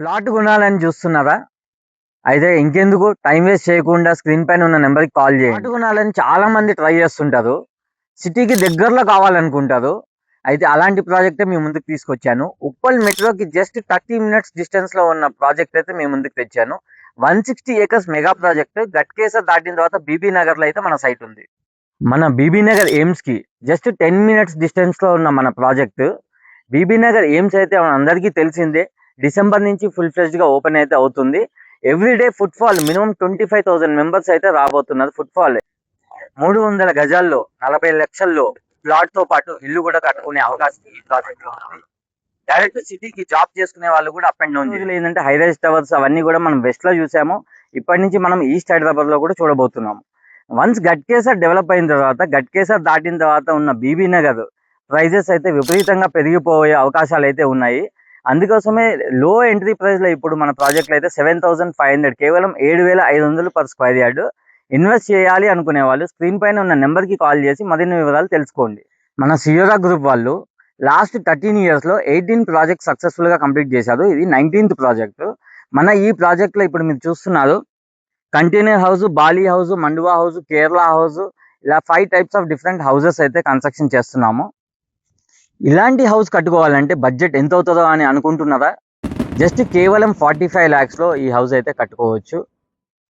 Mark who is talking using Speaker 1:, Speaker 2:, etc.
Speaker 1: Plot కొనాలని చూస్తున్నారా? అయితే ఇంకెందుకు టైం వేస్ట్ చేయకుండా స్క్రీన్ పైన ఉన్న నెంబర్కి కాల్ చేయండి. ప్లాట్ కొనాలని చాలా మంది ట్రై చేస్తుంటారు, సిటీకి దగ్గరలో కావాలనుకుంటారు. అయితే అలాంటి ప్రాజెక్టే మీ ముందుకు తీసుకొచ్చాను. ఉప్పల్ మెట్రోకి జస్ట్ 30 మినిట్స్ డిస్టెన్స్ లో ఉన్న ప్రాజెక్ట్ అయితే మీ ముందుకు తెచ్చాను. 160 ఏకర్స్ మెగా ప్రాజెక్ట్. గట్కేసర్ దాటిన తర్వాత బీబీ నగర్ లో అయితే మన సైట్ ఉంది. మన బీబీ నగర్ ఎయిమ్స్ కి జస్ట్ 10 మినిట్స్ డిస్టెన్స్ లో ఉన్న మన ప్రాజెక్ట్. బీబీ నగర్ ఎయిమ్స్ అయితే మన అందరికీ తెలిసిందే. డిసెంబర్ నుంచి ఫుల్ ఫ్లెజ్డ్ గా ఓపెన్ అయితే అవుతుంది. Everyday foot fall minimum 25,000 members అయితే రాబోతున్నారు. ఫుట్ ఫాల్ 300 గజాల్లో 40 లక్షల్లో ప్లాట్ తో పాటు ఇల్లు కూడా కట్టుకునే అవకాశం ఈ ప్రాజెక్ట్ లో ఉంది. డైరెక్ట్ సిటీకి జాబ్ చేసుకునే వాళ్ళు కూడా అప్ అండ్ డౌన్. ఏంటంటే హైరైజ్ టవర్స్ అవన్నీ కూడా మనం వెస్ట్ లో చూసాము. ఇప్పటి నుంచి మనం ఈస్ట్ హైదరాబాద్ లో కూడా చూడబోతున్నాము. వన్స్ గట్కేసర్ డెవలప్ అయిన తర్వాత, గట్కేసర్ దాటిన తర్వాత ఉన్న బీబీ నగర్ ప్రైజెస్ అయితే విపరీతంగా పెరిగిపోయే అవకాశాలు అయితే ఉన్నాయి. అందుకోసమే లో ఎంట్రీ ప్రైస్ లో ఇప్పుడు మన ప్రాజెక్ట్ అయితే 7,500, కేవలం 7,500 పర్ స్క్వేర్ యార్డ్. ఇన్వెస్ట్ చేయాలి అనుకునే వాళ్ళు స్క్రీన్ పైన ఉన్న నెంబర్ కి కాల్ చేసి మరిన్ని వివరాలు తెలుసుకోండి. మన సియోరా గ్రూప్ వాళ్ళు లాస్ట్ 13 years లో 18 ప్రాజెక్ట్ సక్సెస్ఫుల్ గా కంప్లీట్ చేశారు. ఇది 19th ప్రాజెక్ట్. మన ఈ ప్రాజెక్ట్ లో ఇప్పుడు మీరు చూస్తున్నారు కంటైనర్ హౌస్, బాలీ హౌస్, మండువా హౌస్, కేరళ హౌస్, ఇలా 5 types ఆఫ్ డిఫరెంట్ హౌసెస్ అయితే కన్స్ట్రక్షన్ చేస్తున్నాము. ఇలాంటి హౌస్ కట్టుకోవాలంటే బడ్జెట్ ఎంత అవుతుందో అని అనుకుంటున్నారా? జస్ట్ కేవలం 45 lakhs లో ఈ హౌస్ అయితే కట్టుకోవచ్చు.